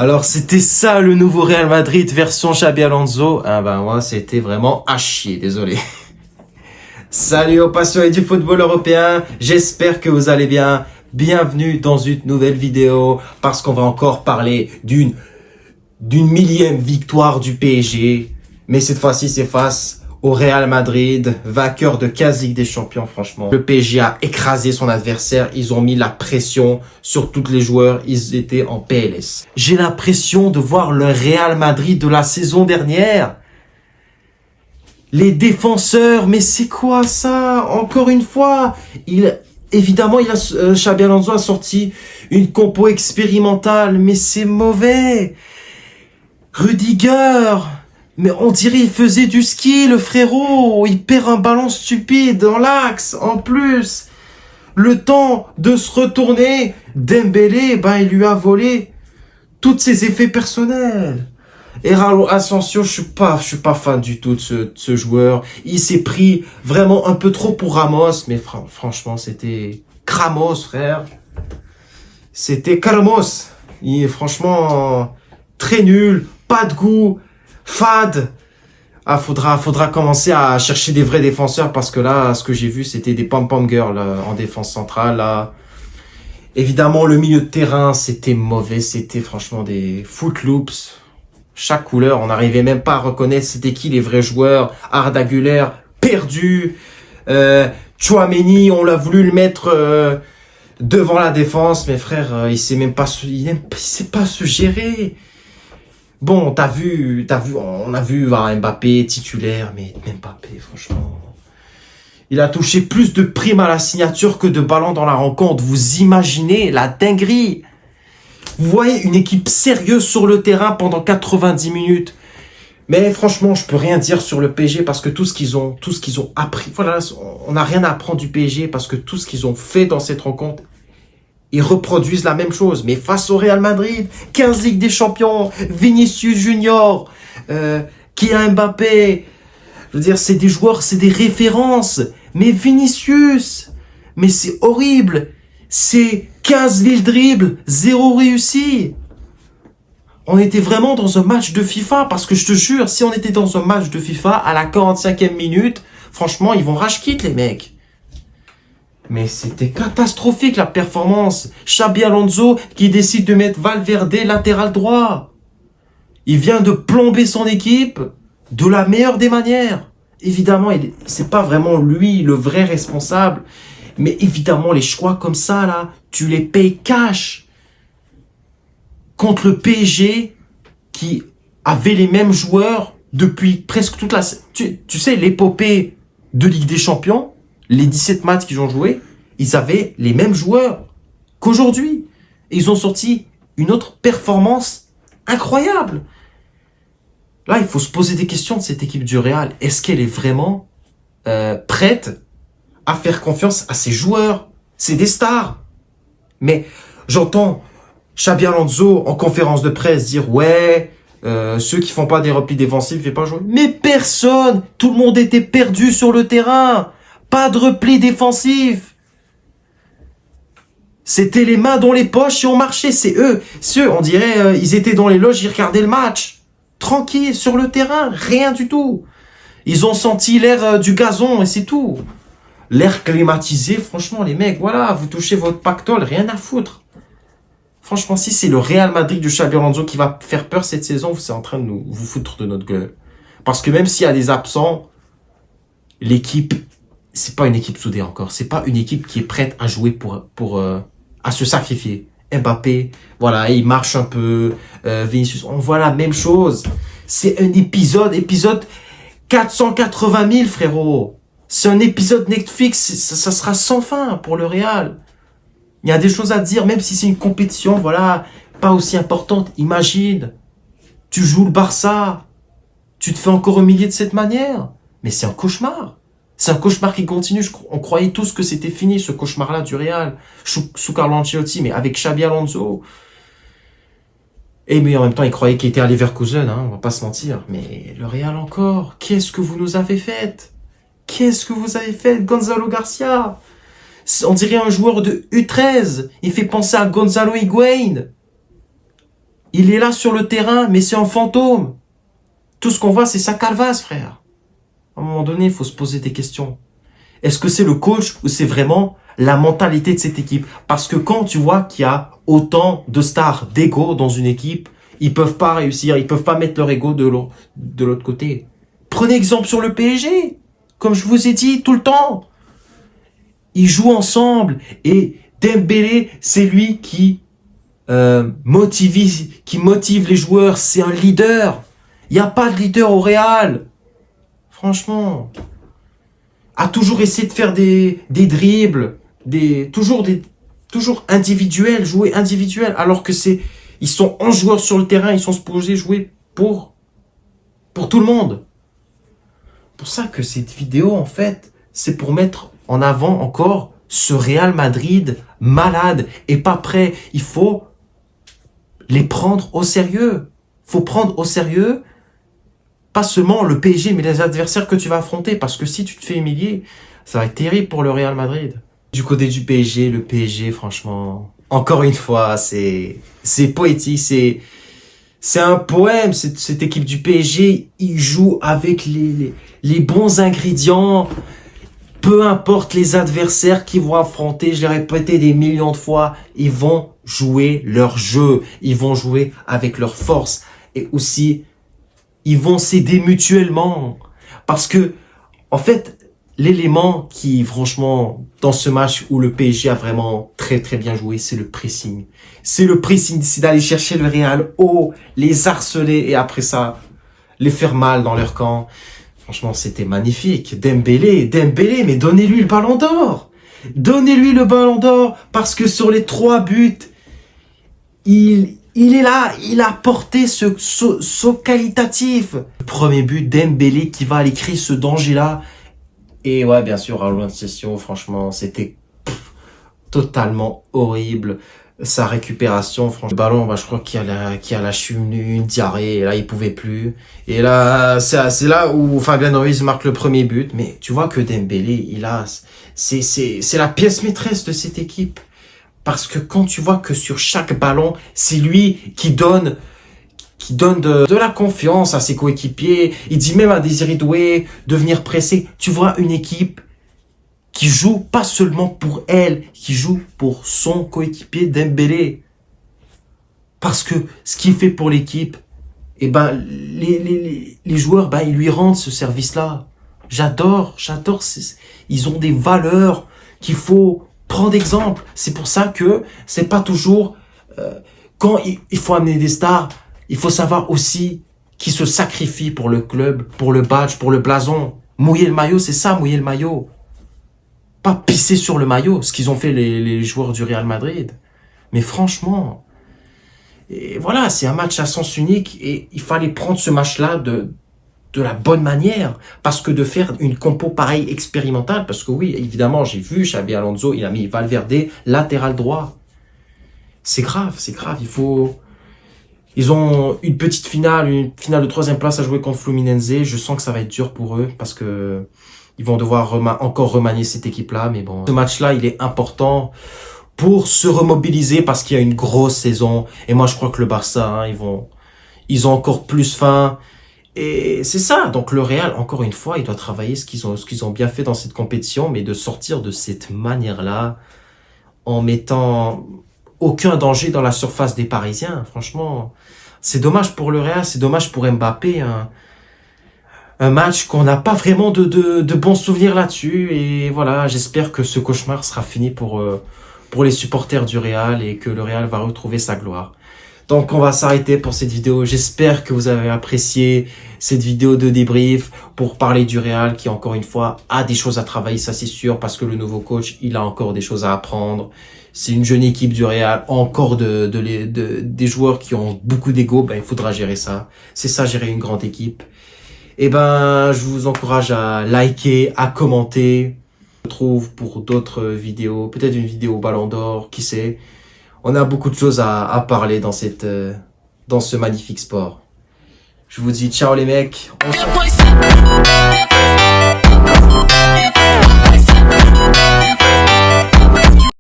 Alors, c'était ça le nouveau Real Madrid version Xabi Alonso. Ah ben moi, c'était vraiment à chier, désolé. Salut aux passionnés du football européen, j'espère que vous allez bien. Bienvenue dans une nouvelle vidéo, parce qu'on va encore parler d'une millième victoire du PSG. Mais cette fois-ci, c'est face au Real Madrid, vainqueur de 15 Ligue des Champions, franchement. Le PSG a écrasé son adversaire, ils ont mis la pression sur tous les joueurs, ils étaient en PLS. J'ai l'impression de voir le Real Madrid de la saison dernière. Les défenseurs, mais c'est quoi ça? Encore une fois, Xabi Alonso a sorti une compo expérimentale, mais c'est mauvais. Rudiger, mais on dirait il faisait du ski, le frérot. Il perd un ballon stupide dans l'axe. En plus, le temps de se retourner, Dembélé, il lui a volé tous ses effets personnels. Et Raúl Asensio, je suis pas fan du tout de ce joueur. Il s'est pris vraiment un peu trop pour Ramos, mais franchement, c'était Cramos, frère. C'était Cramos. Il est franchement très nul, pas de goût, fade. Ah, faudra commencer à chercher des vrais défenseurs, parce que là, ce que j'ai vu, c'était des pom-pom girls en défense centrale, là. Évidemment, le milieu de terrain, c'était mauvais, c'était franchement des footloops. Chaque couleur, on n'arrivait même pas à reconnaître c'était qui les vrais joueurs. Arda Güler, perdu. Tchouaméni, on l'a voulu le mettre devant la défense, mais frère, il sait pas se gérer. Bon, on a vu Mbappé titulaire, mais Mbappé, franchement, il a touché plus de primes à la signature que de ballons dans la rencontre. Vous imaginez la dinguerie? Vous voyez une équipe sérieuse sur le terrain pendant 90 minutes. Mais franchement, je peux rien dire sur le PSG, parce que tout ce qu'ils ont appris, voilà, on n'a rien à apprendre du PSG, parce que tout ce qu'ils ont fait dans cette rencontre, ils reproduisent la même chose. Mais face au Real Madrid, 15 Ligue des Champions, Vinicius Junior, Kylian Mbappé, je veux dire, c'est des joueurs, c'est des références. Mais Vinicius, mais c'est horrible. C'est 15 000 dribbles, 0 réussi. On était vraiment dans un match de FIFA, parce que je te jure, si on était dans un match de FIFA à la 45e minute, franchement, ils vont rage quitte les mecs. Mais c'était catastrophique la performance. Xabi Alonso qui décide de mettre Valverde latéral droit. Il vient de plomber son équipe de la meilleure des manières. Évidemment, c'est pas vraiment lui le vrai responsable. Mais évidemment, les choix comme ça, là, tu les payes cash. Contre le PSG, qui avait les mêmes joueurs depuis presque toute la... Tu sais, l'épopée de Ligue des Champions, les 17 matchs qu'ils ont joués, ils avaient les mêmes joueurs qu'aujourd'hui. Et ils ont sorti une autre performance incroyable. Là, il faut se poser des questions de cette équipe du Real. Est-ce qu'elle est vraiment prête à faire confiance à ses joueurs? C'est des stars. Mais j'entends Xabi Alonso en conférence de presse dire « Ouais, ceux qui font pas des replis défensifs, ne font pas jouer. » Mais personne! Tout le monde était perdu sur le terrain. Pas de repli défensif. C'était les mains dans les poches et on marchait. C'est eux, on dirait, ils étaient dans les loges, ils regardaient le match. Tranquille, sur le terrain, rien du tout. Ils ont senti l'air du gazon et c'est tout. L'air climatisé, franchement, les mecs, voilà, vous touchez votre pactole, rien à foutre. Franchement, si c'est le Real Madrid de Xabi Alonso qui va faire peur cette saison, c'est en train de vous foutre de notre gueule. Parce que même s'il y a des absents, l'équipe, c'est pas une équipe soudée encore. C'est pas une équipe qui est prête à jouer à se sacrifier. Mbappé, voilà, il marche un peu. Vinicius, on voit la même chose. C'est un épisode 480 000, frérot. C'est un épisode Netflix, ça sera sans fin pour le Real. Il y a des choses à dire, même si c'est une compétition, voilà, pas aussi importante. Imagine, tu joues le Barça, tu te fais encore humilier de cette manière. Mais c'est un cauchemar. C'est un cauchemar qui continue. On croyait tous que c'était fini, ce cauchemar-là du Real, sous Carlo Ancelotti, mais avec Xabi Alonso. Et mais en même temps, ils croyaient qu'il était à Leverkusen, on va pas se mentir. Mais le Real encore, qu'est-ce que vous nous avez fait? Qu'est-ce que vous avez fait, Gonzalo Garcia? On dirait un joueur de U13. Il fait penser à Gonzalo Higuaín. Il est là sur le terrain, mais c'est un fantôme. Tout ce qu'on voit, c'est sa calvasse, frère. À un moment donné, il faut se poser des questions. Est-ce que c'est le coach ou c'est vraiment la mentalité de cette équipe? Parce que quand tu vois qu'il y a autant de stars, d'ego dans une équipe, ils peuvent pas réussir, ils peuvent pas mettre leur ego de l'autre côté. Prenez exemple sur le PSG. Comme je vous ai dit tout le temps. Ils jouent ensemble et Dembélé, c'est lui qui motive les joueurs. C'est un leader. Il n'y a pas de leader au Real. Franchement. A toujours essayé de faire des dribbles, toujours individuels, jouer individuel, alors que ils sont 11 joueurs sur le terrain, ils sont supposés jouer pour tout le monde. Pour ça que cette vidéo, en fait, c'est pour mettre en avant encore ce Real Madrid malade et pas prêt. Il faut les prendre au sérieux. Faut prendre au sérieux pas seulement le PSG, mais les adversaires que tu vas affronter. Parce que si tu te fais humilier, ça va être terrible pour le Real Madrid. Du côté du PSG, le PSG, franchement, encore une fois, c'est poétique, c'est un poème, cette équipe du PSG. Ils jouent avec les bons ingrédients. Peu importe les adversaires qu'ils vont affronter, je l'ai répété des millions de fois, ils vont jouer leur jeu. Ils vont jouer avec leur force. Et aussi, ils vont s'aider mutuellement. Parce que, en fait, l'élément qui, franchement, dans ce match où le PSG a vraiment très très bien joué, c'est le pressing. C'est le pressing, c'est d'aller chercher le Real haut, les harceler et après ça, les faire mal dans leur camp. Franchement, c'était magnifique. Dembélé, mais donnez-lui le ballon d'or. Donnez-lui le ballon d'or parce que sur les 3 buts, il est là, il a porté ce saut qualitatif. Le premier but, Dembélé qui va aller créer ce danger-là. Et ouais, bien sûr, à loin de session, franchement, c'était totalement horrible. Sa récupération, franchement, le ballon, bah, je crois qu'il a lâché une diarrhée, et là, il pouvait plus. Et là, c'est là où Fabian Ruiz marque le premier but. Mais tu vois que Dembélé, c'est la pièce maîtresse de cette équipe. Parce que quand tu vois que sur chaque ballon, c'est lui qui donne de la confiance à ses coéquipiers. Il dit même à Désiré Doué de venir presser. Tu vois une équipe qui joue pas seulement pour elle, qui joue pour son coéquipier Dembélé. Parce que ce qu'il fait pour l'équipe, eh ben, les joueurs, ben, ils lui rendent ce service-là. J'adore. Ils ont des valeurs qu'il faut prendre exemple. C'est pour ça que c'est pas toujours, quand il faut amener des stars, il faut savoir aussi qui se sacrifie pour le club, pour le badge, pour le blason. Mouiller le maillot, c'est ça, mouiller le maillot. Pas pisser sur le maillot, ce qu'ils ont fait les joueurs du Real Madrid. Mais franchement, et voilà, c'est un match à sens unique et il fallait prendre ce match-là de la bonne manière. Parce que de faire une compo pareille expérimentale, parce que oui, évidemment, j'ai vu Xabi Alonso, il a mis Valverde latéral droit. C'est grave. Ils ont une petite finale, une finale de 3e place à jouer contre Fluminense. Je sens que ça va être dur pour eux parce que ils vont devoir encore remanier cette équipe-là. Mais bon, ce match-là, il est important pour se remobiliser parce qu'il y a une grosse saison. Et moi, je crois que le Barça, hein, ils ont encore plus faim. Et c'est ça. Donc le Real, encore une fois, il doit travailler ce qu'ils ont bien fait dans cette compétition, mais de sortir de cette manière-là, en mettant aucun danger dans la surface des Parisiens. Franchement, c'est dommage pour le Real, c'est dommage pour Mbappé. Un match qu'on n'a pas vraiment de bons souvenirs là-dessus. Et voilà, j'espère que ce cauchemar sera fini pour les supporters du Real et que le Real va retrouver sa gloire. Donc on va s'arrêter pour cette vidéo. J'espère que vous avez apprécié cette vidéo de débrief pour parler du Real qui, encore une fois, a des choses à travailler, ça c'est sûr, parce que le nouveau coach, il a encore des choses à apprendre. C'est une jeune équipe du Real, encore des joueurs qui ont beaucoup d'ego, ben il faudra gérer ça. C'est ça, gérer une grande équipe. Et ben, je vous encourage à liker, à commenter. Je vous retrouve pour d'autres vidéos, peut-être une vidéo Ballon d'Or, qui sait. On a beaucoup de choses à parler dans ce magnifique sport. Je vous dis ciao les mecs. On se retrouve.